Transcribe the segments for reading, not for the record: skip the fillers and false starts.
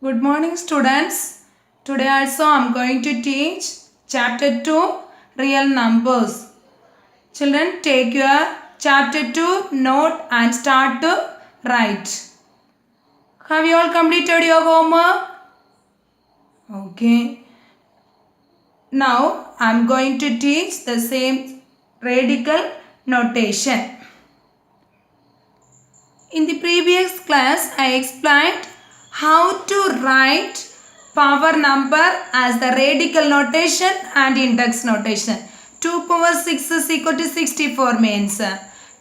Good morning students. Today also I am going to teach chapter 2 real numbers. Children, take your chapter 2 note and start to write. Have you all completed your homework? Okay. Now I am going to teach the same radical notation. In the previous class I explained how to write power number as the radical notation and index notation. 2 power 6 is equal to 64 means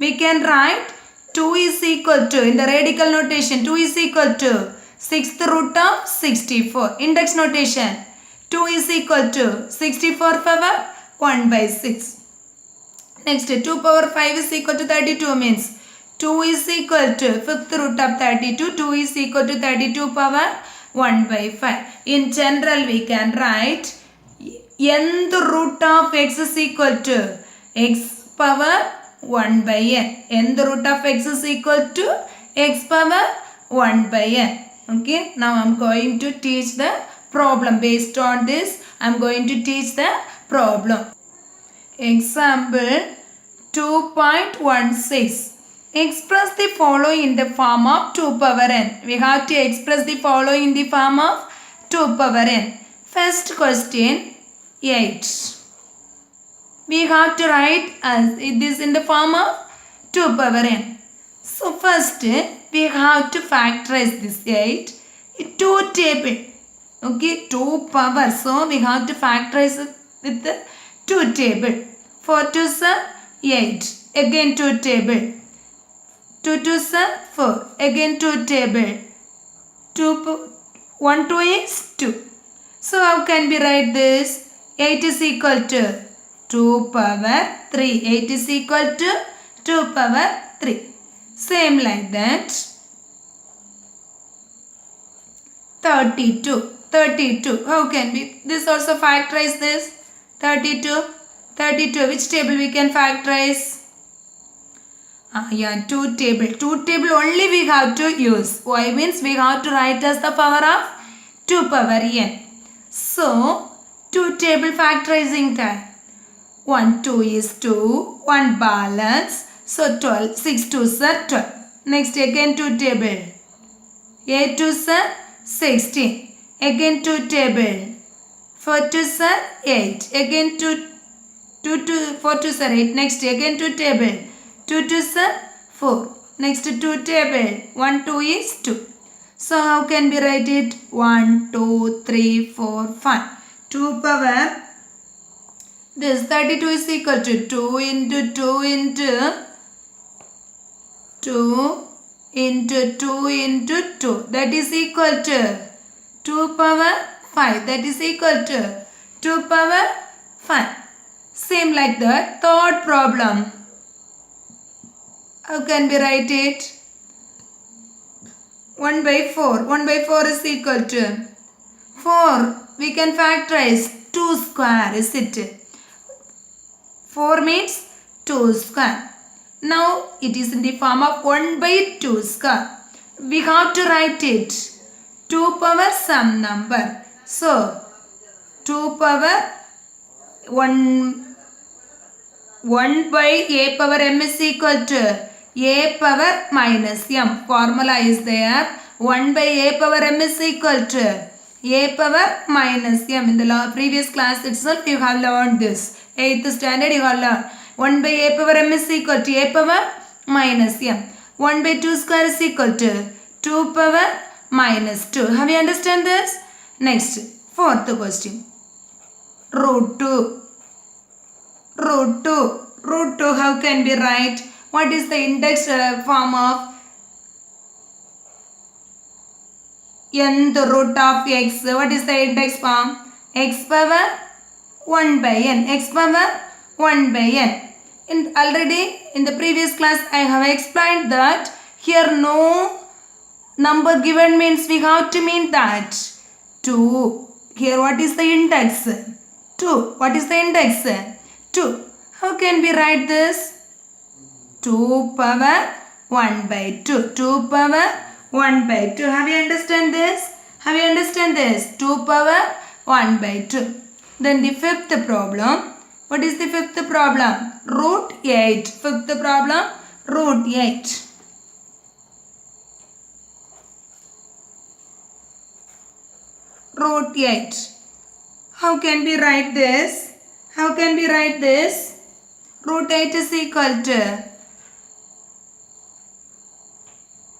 we can write 2 is equal to, in the radical notation, 2 is equal to 6th root of 64. Index notation, 2 is equal to 64 power 1 by 6. Next, 2 power 5 is equal to 32 means 2 is equal to 5th root of 32. 2 is equal to 32 power 1 by 5. In general, we can write nth root of x is equal to x power 1 by n. Nth root of x is equal to x power 1 by n. Okay. Now, I am going to teach the problem. Based on this, I am going to teach the problem. Example 2.16. Express the following in the form of 2 power n. We have to express the following in the form of 2 power n. First question 8. We have to write this in the form of 2 power n. So first we have to factorize this 8 in 2 table. Okay, 2 power. So we have to factorize it with the 2 table. 4 2s are 8. Again 2 table. 2 2s are 4. Again 2 table. 1 2 is 2. So how can we write this? 8 is equal to 2 power 3. 8 is equal to 2 power 3. Same like that. 32. 32. How can we? This also factorize this. 32. 32. Which table we can factorize? 2 table. 2 table only we have to use. Why means we have to write as the power of 2 power n. So, 2 table factorizing time. 1 2 is 2. 1 balance. So, 12. 6 2s are 12. Next again 2 table. 8 2s are 16. Again 2 table. 4 2s are 8. Again 4 2s are 8. Next again 2 table. 2 2s are 4. Next 2 table. 1 2 is 2. So how can we write it? 1 2 3 4 5. 2 power. This 32 is equal to 2 into 2 into 2 into 2 into 2. That is equal to 2 power 5. That is equal to 2 power 5. Same like that. Third problem. How can we write it? 1 by 4. 1 by 4 is equal to 4. We can factorize 2 square, is it? 4 means 2 square. Now it is in the form of 1 by 2 square. We have to write it 2 power some number. So 2 power 1 by a power m is equal to a power minus m. Formula is there. 1 by a power m is equal to a power minus m. In the previous class itself you have learned this. 8th standard you have learned. 1 by a power m is equal to a power minus m. 1 by 2 square is equal to 2 power minus 2. Have you understand this? Next, fourth question. Root 2. Root 2. Root 2, how can we write? What is the index form of nth root of x? What is the index form? X power 1 by n. X power 1 by n. Already in the previous class I have explained that here no number given means we have to mean that 2. Here what is the index? 2. What is the index? 2. How can we write this? 2 power 1 by 2. 2 power 1 by 2. Have you understand this? Have you understand this? 2 power 1 by 2. Then the fifth problem. What is the fifth problem? Root 8. Fifth problem, root 8. Root 8. How can we write this? How can we write this? Root 8 is equal to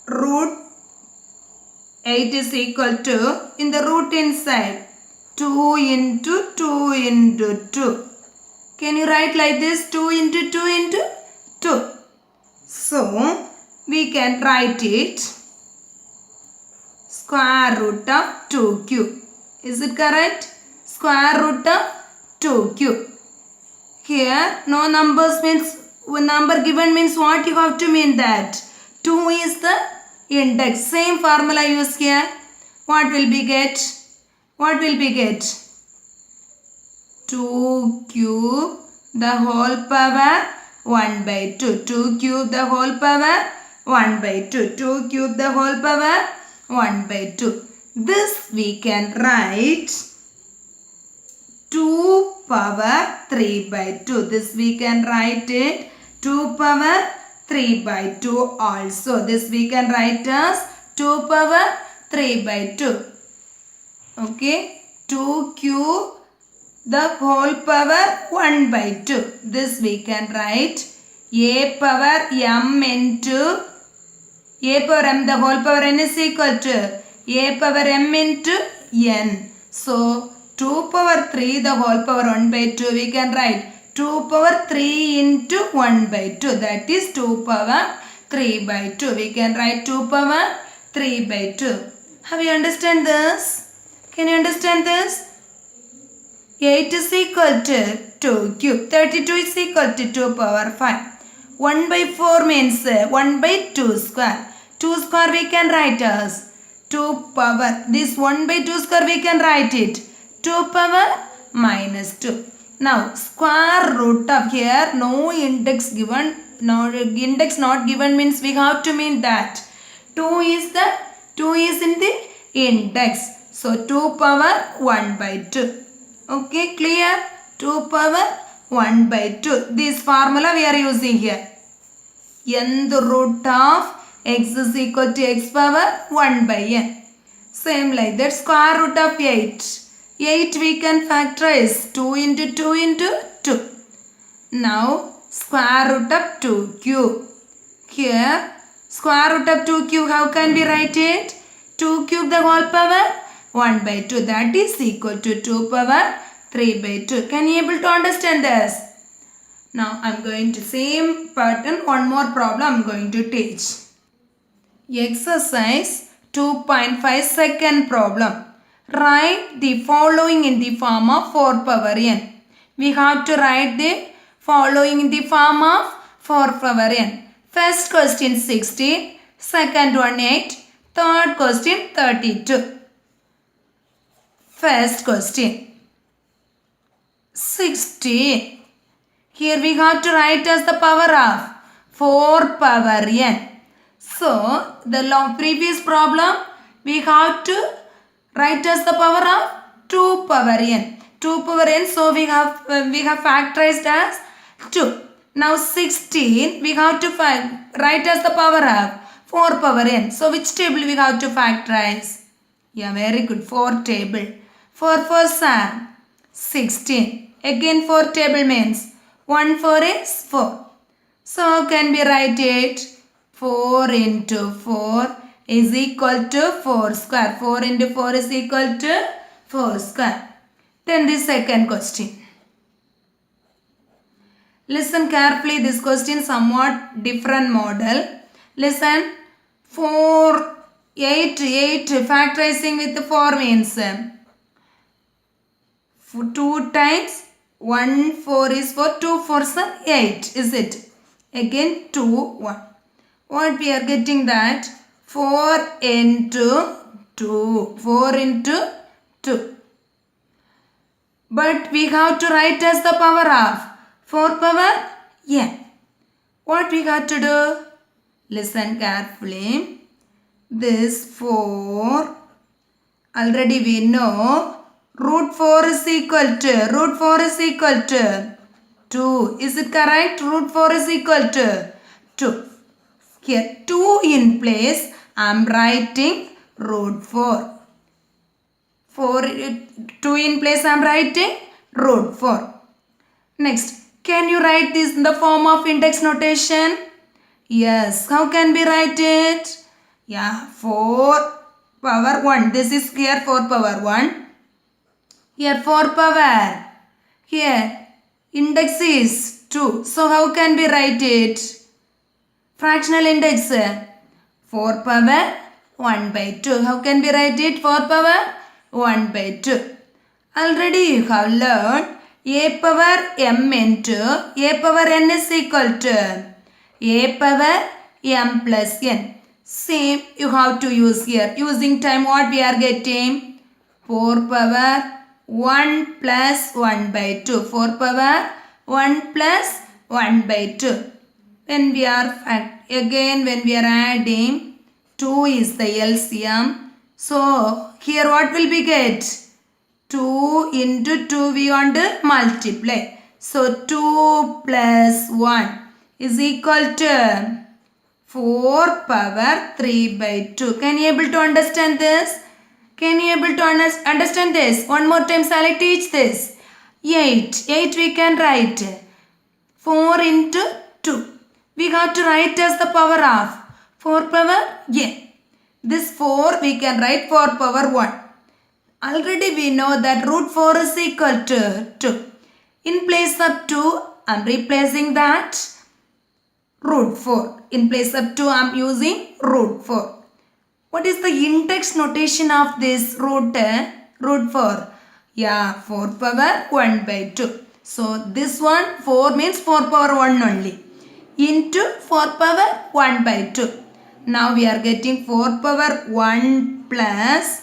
root 8 is equal to, in the root inside, 2 into 2 into 2. Can you write like this? 2 into 2 into 2. So, we can write it square root of 2 cube. Is it correct? Square root of 2 cube. Here, no numbers means, number given means what you have to mean that? 2 is the index. Same formula used here. What will we get? What will we get? 2 cube the whole power 1 by 2. 2 cube the whole power 1 by 2. 2 cube the whole power 1 by 2. This we can write 2 power 3 by 2. This we can write it 2 power 3 by 2 also. This we can write as 2 power 3 by 2. Okay. 2 cube the whole power 1 by 2. This we can write a power m into a power m the whole power n is equal to a power m into n. So, 2 power 3 the whole power 1 by 2 we can write 2 power 3 into 1 by 2. That is 2 power 3 by 2. We can write 2 power 3 by 2. Have you understand this? Can you understand this? 8 is equal to 2 cube. 32 is equal to 2 power 5. 1 by 4 means 1 by 2 square. 2 square we can write as 2 power. This 1 by 2 square we can write it 2 power minus 2. Now square root of here no index given. No index not given means we have to mean that 2 is in the index. So 2 power 1 by 2. Okay, clear? 2 power 1 by 2. This formula we are using here. Nth root of x is equal to x power 1 by n. Same like that. Square root of 8. 8 we can factorize 2 into 2 into 2. Now square root of 2 cube. Here square root of 2 cube, how can we write it? 2 cube the whole power 1 by 2. That is equal to 2 power 3 by 2. Can you able to understand this? Now I am going to same pattern. One more problem I am going to teach. Exercise 2.5 second problem. Write the following in the form of 4 power n. We have to write the following in the form of 4 power n. First question 16, second one 8, third question 32. First question 16. Here we have to write as the power of 4 power n. So the previous problem we have to write as the power of 2 power n. 2 power n, so we have factorized as 2. Now 16 we have to write as the power of 4 power n. So which table we have to factorize? Yeah, very good. 4 table. 4 4s are 16. Again 4 table means 1 4 is 4. So how can we write it? 4 into 4 is equal to 4 square. 4 into 4 is equal to 4 square. Then the second question. Listen carefully, this question somewhat different model. Listen, 4, 8 factorizing with 4 means 2 times 1 4 is 4, 2 4s are 8, is it? Again 2 1. What we are getting that? 4 into 2. 4 into 2. But we have to write as the power of 4 power n. What we got to do? Listen carefully. This 4 Already we know root 4 is equal to 2. Is it correct? Root 4 is equal to 2. Here 2 in place, I am writing root 4. 2 in place, I am writing root 4. Next, can you write this in the form of index notation? Yes, how can we write it? Yeah, 4 power 1. This is here 4 power 1. Here 4 power. Here index is 2. So how can we write it? Fractional index 4 power 1 by 2. How can we write it? 4 power 1 by 2. Already you have learned a power m into a power n is equal to a power m plus n. Same you have to use here. Using time what we are getting? 4 power 1 plus 1 by 2. 4 power 1 plus 1 by 2. When we are adding 2 is the LCM. So here what will we get? 2 into 2 we want to multiply. So 2 plus 1 is equal to 4 power 3 by 2. Can you able to understand this? Can you able to understand this? One more time shall I teach this? 8. 8 we can write. 4 into 2. We have to write as the power of 4 power n. This 4 we can write 4 power 1. Already we know that root 4 is equal to 2. In place of 2, I am replacing that root 4. In place of 2, I am using root 4. What is the index notation of this root 4? Yeah, 4 power 1 by 2. So this one 4 means 4 power 1 only. Into 4 power 1 by 2. Now we are getting 4 power 1 plus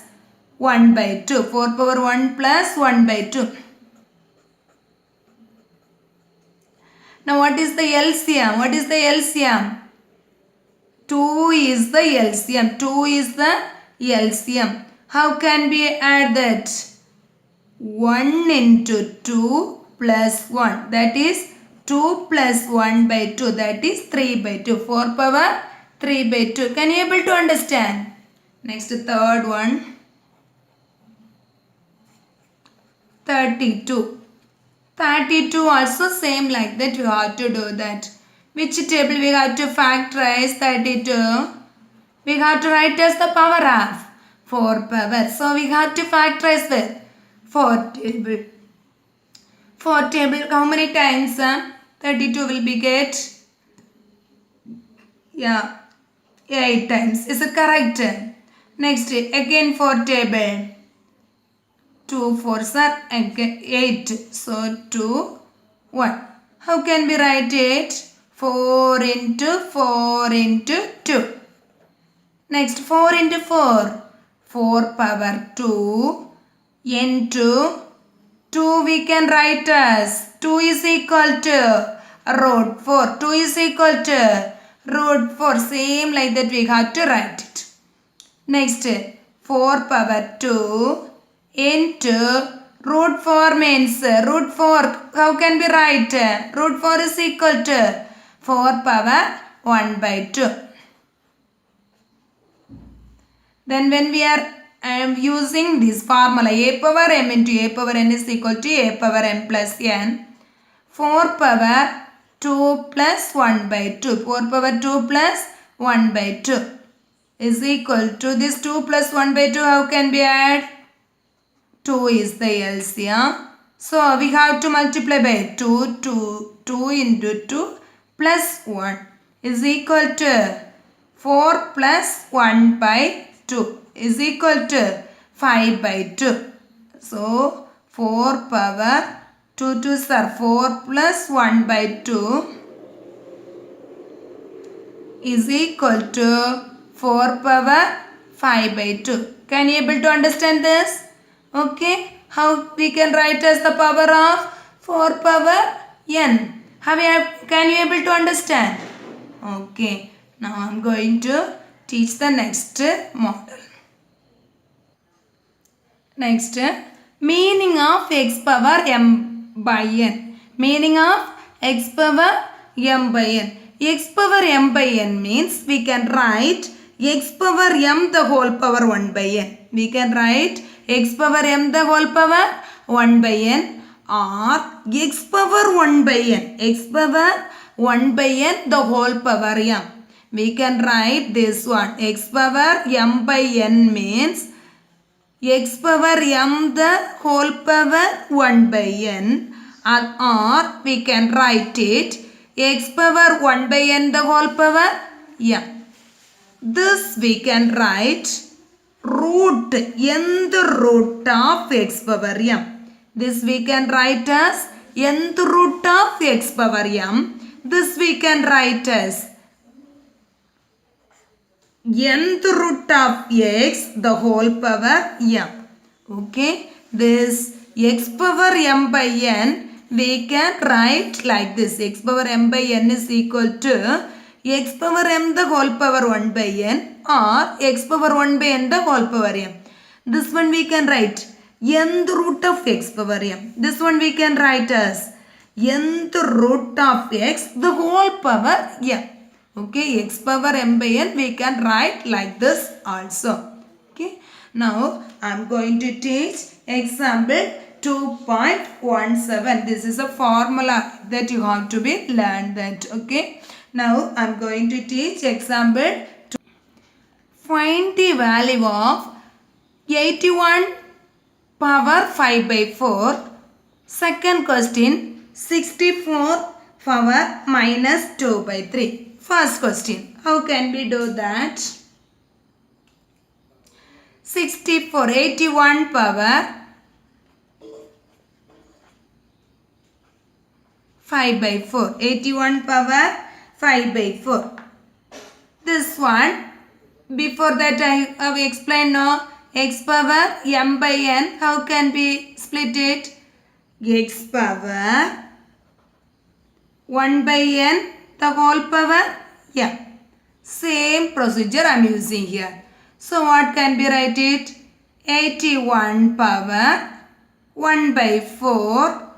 1 by 2. 4 power 1 plus 1 by 2. Now what is the LCM? What is the LCM? 2 is the LCM. 2 is the LCM. How can we add that? 1 into 2 plus 1. That is 2 plus 1 by 2. That is 3 by 2. 4 power 3 by 2. Can you able to understand? Next third one. 32. 32 also same like that. You have to do that. Which table we have to factorize 32? We have to write as the power of 4 power. So we have to factorize with 4 table. 4 table how many times? 32 will be get? Yeah, 8 times. Is it correct? Next again 4 table. 2 4s are 8. So 2 1. How can we write it? 4 into 4 into 2. Next 4 into 4. 4 power 2 into 2 we can write as 2 is equal to root 4. 2 is equal to root 4. Same like that we have to write it. Next 4 power 2 into root 4 means root 4. How can we write? Root 4 is equal to 4 power 1 by 2. Then when we are using this formula a power m into a power n is equal to a power m plus n. 4 power 2 plus 1 by 2. 4 power 2 plus 1 by 2 is equal to this 2 plus 1 by 2. How can we add? 2 is the LCM. So we have to multiply by 2. 2 into 2 plus 1 is equal to 4 plus 1 by 2 is equal to 5 by 2. So 4 power 2 2s are 4 plus 1 by 2 is equal to 4 power 5 by 2. Can you able to understand this? Okay. How we can write as the power of 4 power n? Can you able to understand? Okay. Now I am going to teach the next model. Next, meaning of x power m by n. Meaning of x power m by n. X power m by n means we can write x power m the whole power 1 by n. We can write x power m the whole power 1 by n or x power 1 by n. X power 1 by n the whole power m. We can write this one. X power m by n means x power m the whole power 1 by n, or we can write it x power 1 by n the whole power m. This we can write root nth root of x power m. This we can write as nth root of x power m. This we can write as nth root of x the whole power m. Okay, this x power m by n we can write like this. X power m by n is equal to x power m the whole power 1 by n or x power 1 by n the whole power m. This one we can write nth root of x power m. This one we can write as nth root of x the whole power m. Okay, x power m by n we can write like this also. Okay, now I am going to teach example 2.17. This is a formula that you have to be learned that. Okay, now I am going to teach example 2. Find the value of 81 power 5 by 4. Second question, 64 power minus 2 by 3. First question, how can we do that? 64, 81 power 5 by 4. 81 power 5 by 4. This one, before that I have explained now, x power m by n, how can we split it? X power 1 by n the whole power m. Same procedure I am using here. So what can we write it? 81 power 1 by 4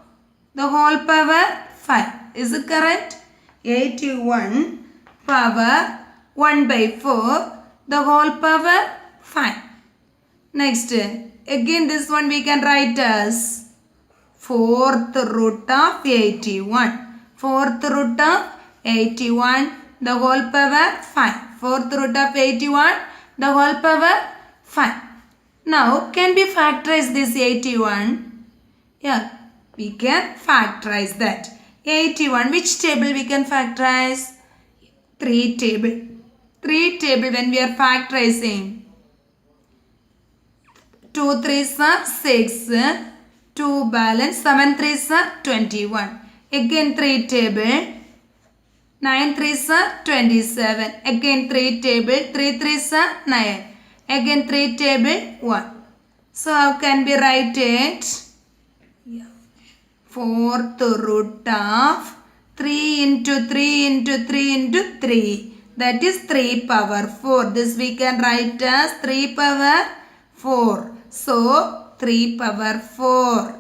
the whole power 5. Is it correct? 81 power 1 by 4 the whole power 5. Next, again this one we can write as 4th root of 81. 4th root of 81 the whole power 5. 4th root of 81 the whole power 5. Now can we factorize this 81? Yeah, we can factorize that. 81, which table we can factorize? 3 table. 3 table when we are factorizing. 2 3s are 6, 2 balance, 7 3s are 21. Again 3 table, 9 3s are 27. Again 3 table, 3 3s are 9. Again 3 table, 1. So how can we write it? 4th root of 3 into 3 into 3 into 3. That is 3 power 4. This we can write as 3 power 4. So 3 power 4.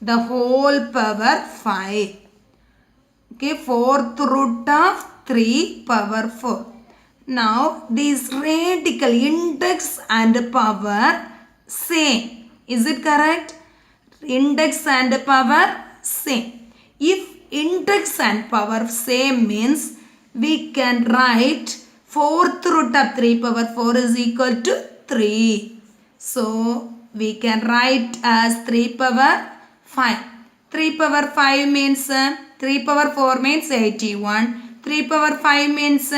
The whole power 5. Okay, 4th root of 3 power 4. Now these radical index and power same. Is it correct? Index and power same. If index and power same means we can write 4th root of 3 power 4 is equal to 3. So we can write as 3 power 5. 3 power 5 means 3 power 4 means 81. 3 power 5 means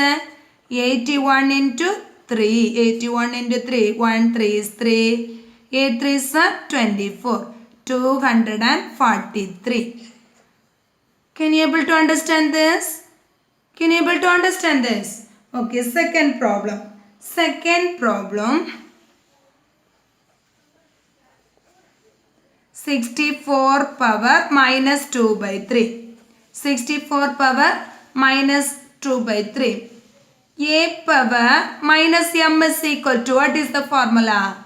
81 into 3. 81 into 3. 1 3 is 3. 8 3 is 24. 243. Can you able to understand this? Can you able to understand this? Okay, second problem. Second problem. 64 power minus 2 by 3. 64 power minus 2 by 3. A power minus m is equal to, what is the formula?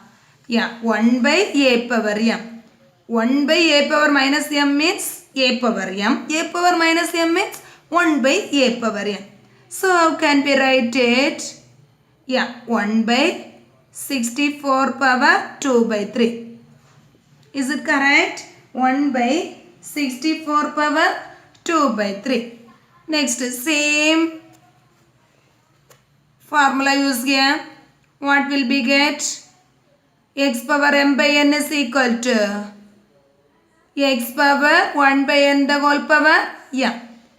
1 by a power m. 1 by a power minus m means a power m. A power minus m means 1 by a power m. So how can we write it? 1 by 64 power 2 by 3. Is it correct? 1 by 64 power 2 by 3. Next, same formula use here. What will be get? X power m by n is equal to x power 1 by n the whole power.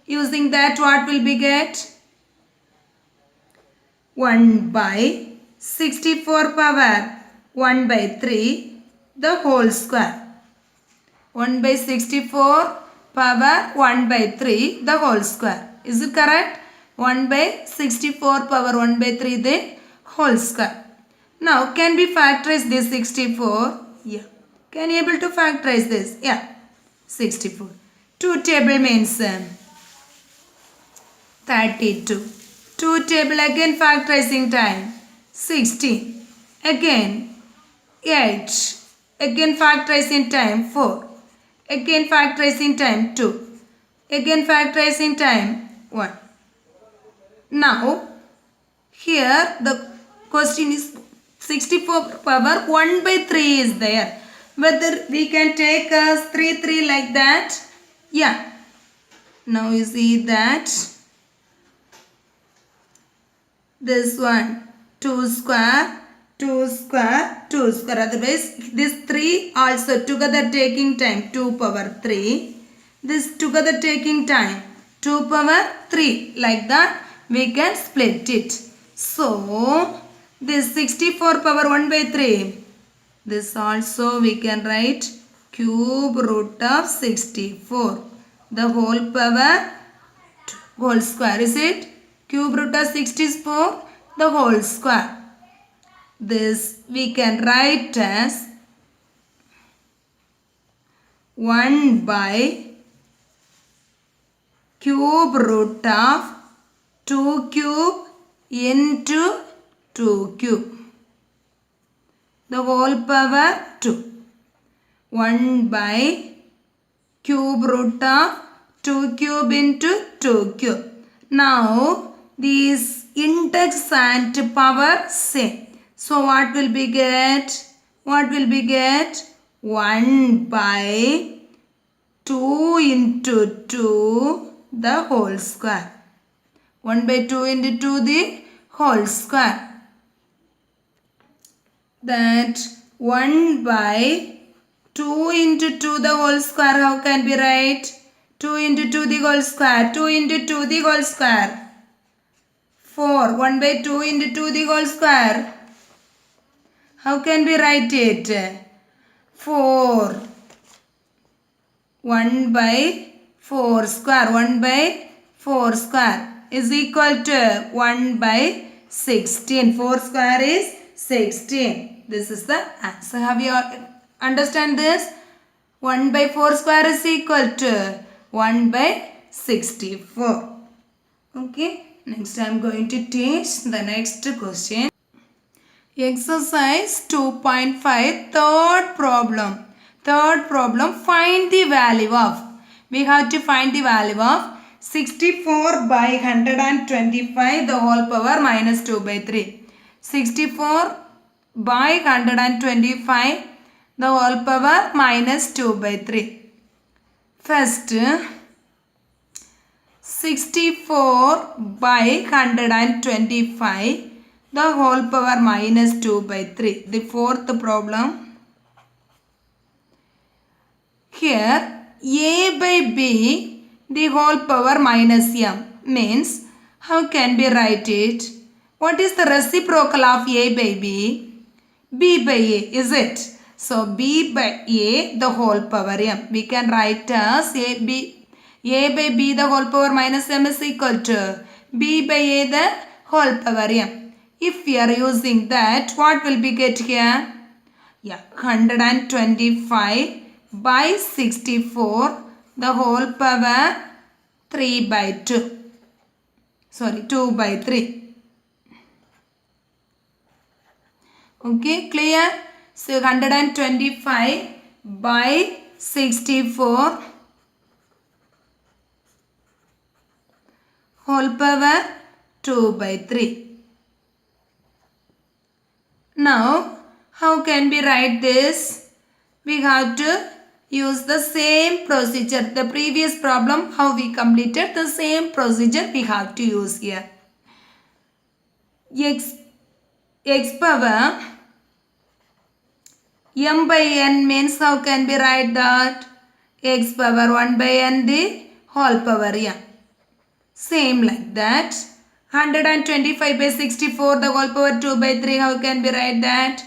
Using that, what will be get? 1 by 64 power 1 by 3 the whole square. 1 by 64 power 1 by 3 the whole square. Is it correct? 1 by 64 power 1 by 3 the whole square. Now, can we factorize this 64? Can you able to factorize this? 64. 2 table means 32. 2 table again factorizing time 16. Again 8. Again factorizing time 4. Again factorizing time 2. Again factorizing time 1. Now here the question is 64 power 1 by 3 is there. Whether we can take as 3 like that? Now you see that this one 2 square 2 square 2 square. Otherwise this 3 also together taking time 2 power 3. This together taking time 2 power 3. Like that we can split it. So this 64 power 1 by 3. This also we can write cube root of 64. The whole power whole square. Is it? Cube root of 64 the whole square. This we can write as 1 by cube root of 2 cube into 2 cube. The whole power 2. 1 by cube root of 2 cube into 2 cube. Now these index and power same. So what will be get? What will be get? 1 by 2 into 2 the whole square. 1 by 2 into 2 the whole square. That 1 by 2 into 2 the whole square, how can we write? 2 into 2 the whole square. 2 into 2 the whole square. 4. 1 by 2 into 2 the whole square. How can we write it? 4. 1 by 4 square. 1 by 4 square is equal to 1 by 16. 4 square is 16. This is the answer. Have you understand this? 1 by 4 square is equal to 1 by 64. Okay. Next I am going to teach the next question. Exercise 2.5 third problem. Third problem, find the value of. We have to find the value of 64 by 125 the whole power minus 2 by 3. 64 by 125 the whole power minus 2 by 3. First 64 by 125 the whole power minus 2 by 3. The fourth problem. Here a by b the whole power minus m means how can we write it? What is the reciprocal of a by b? B by a, is it? So b by a the whole power m. We can write as a by b the whole power minus m is equal to b by a the whole power m. If we are using that, what will we get here? 125 by 64 the whole power 3 by 2. Sorry, 2 by 3. Okay, clear? So 125 by 64 whole power 2 by 3. Now, how can we write this? We have to use the same procedure. The previous problem, how we completed, the same procedure we have to use here. X power m by n means how can we write that? X power 1 by n the whole power m. Same like that. 125 by 64 the whole power 2 by 3. How can we write that?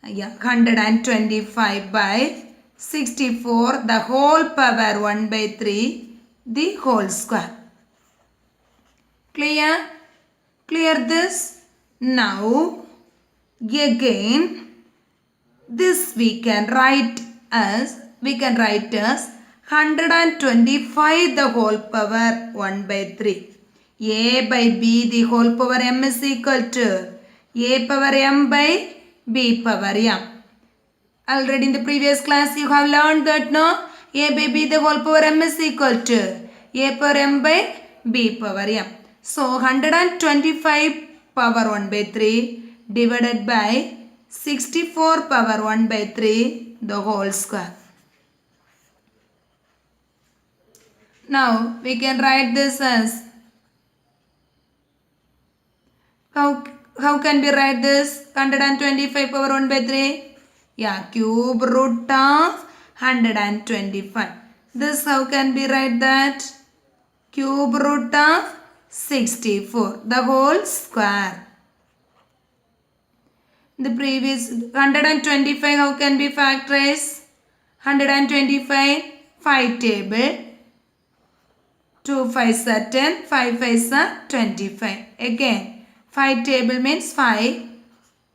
125 by 64 the whole power 1 by 3 the whole square. Clear? Clear this? Now again this we can write as 125 the whole power 1 by 3. A by b the whole power m is equal to a power m by b power m. Already in the previous class you have learned that no? A by b the whole power m is equal to a power m by b power m. So 125 power 1 by 3 divided by 64 power 1 by 3 the whole square. Now we can write this as how can we write this? 125 power 1 by 3? Cube root of 125. This how can we write that? Cube root of 64 the whole square. The previous 125 how can we factorize? 125 5 table. 2 5s are 10, 5 5s are 25. Again 5 table means 5,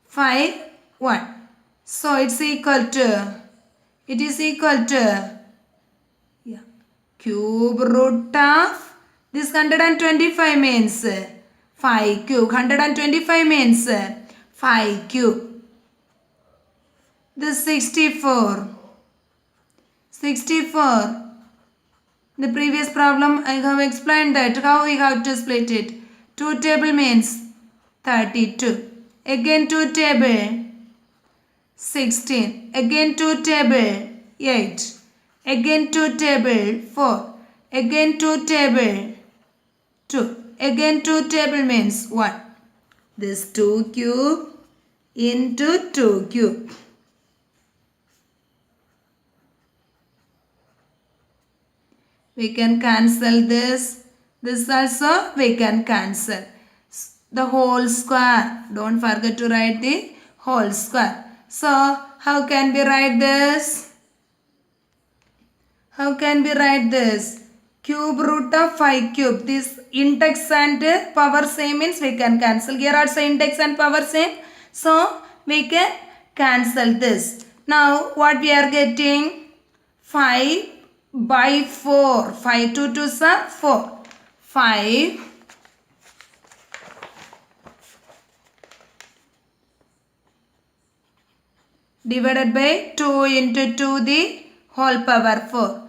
5, 1. So it is equal to cube root of this 125 means 5 cube. 125 means 5 cube. This 64. The previous problem I have explained that how we have to split it. 2 table means 32. Again 2 table 16. Again 2 table 8. Again 2 table 4. Again 2 table 2. Again 2 table means 1. This 2 cube into 2 cube. We can cancel this. This also we can cancel. The whole square. Don't forget to write the whole square. So, how can we write this? How can we write this? Cube root of 5 cube. This index and power same means we can cancel. Here also index and power same. So, we can cancel this. Now, what we are getting? 5 by 4. 5 2 2s are 4. 5 divided by 2 into 2 the whole power 4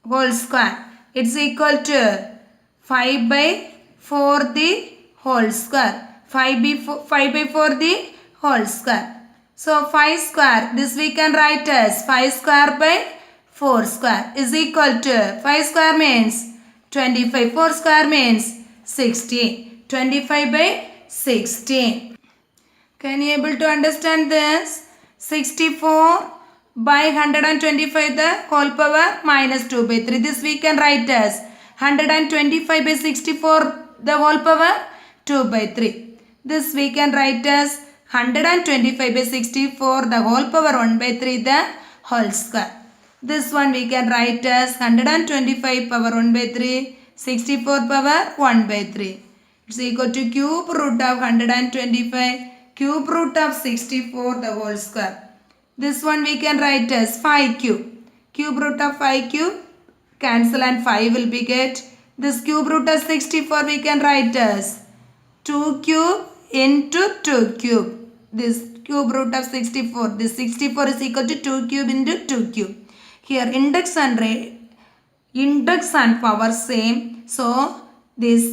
whole square. It's equal to 5 by 4 the whole square. 5 by 4 the whole square. So 5 square. This we can write as 5 square by 4 square is equal to 5 square means 25. 4 square means 16. 25 by 16. Can you able to understand this? 64 by 125 the whole power minus 2 by 3. This we can write as 125 by 64 the whole power 2 by 3. This we can write as 125 by 64 the whole power 1 by 3 the whole square. This one we can write as 125 power 1 by 3, 64 power 1 by 3. It's equal to cube root of 125, cube root of 64 the whole square. This one we can write as 5 cube. Cube root of 5 cube, cancel and 5 will be get. This cube root of 64 we can write as 2 cube into 2 cube. This cube root of 64. This 64 is equal to 2 cube into 2 cube. Here index and power same. So this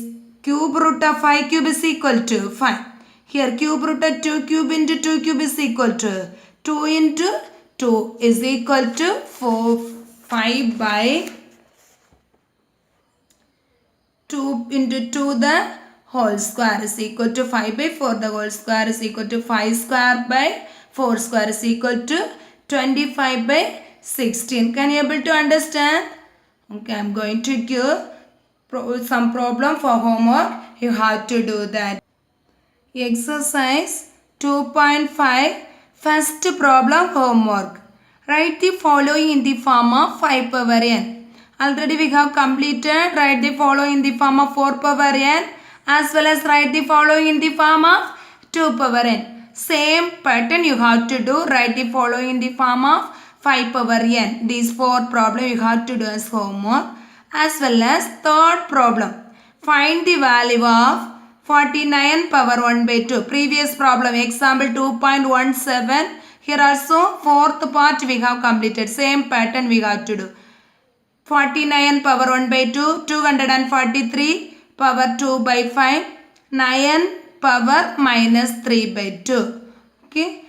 cube root of 5 cube is equal to 5. Here cube root of 2 cube into 2 cube is equal to 2 into 2 is equal to 5 by 2 into 2 the whole square is equal to 5 by 4 the whole square is equal to 5 square by 4 square is equal to 25 by 16. Can you able to understand? Okay, I am going to give some problem for homework. You have to do that. Exercise 2.5 first problem homework. Write the following in the form of 5 power n. Already we have completed. Write the following in the form of 4 power n as well as write the following in the form of 2 power n. Same pattern you have to do. Write the following in the form of 5 power n. These 4 problems you have to do as homework. As well as third problem. Find the value of 49 power 1 by 2. Previous problem example 2.17. Here also fourth part we have completed. Same pattern we have to do. 49 power 1 by 2. 243 power 2 by 5. 9 power minus 3 by 2. Okay.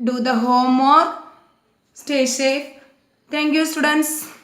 Do the homework. Stay safe. Thank you students.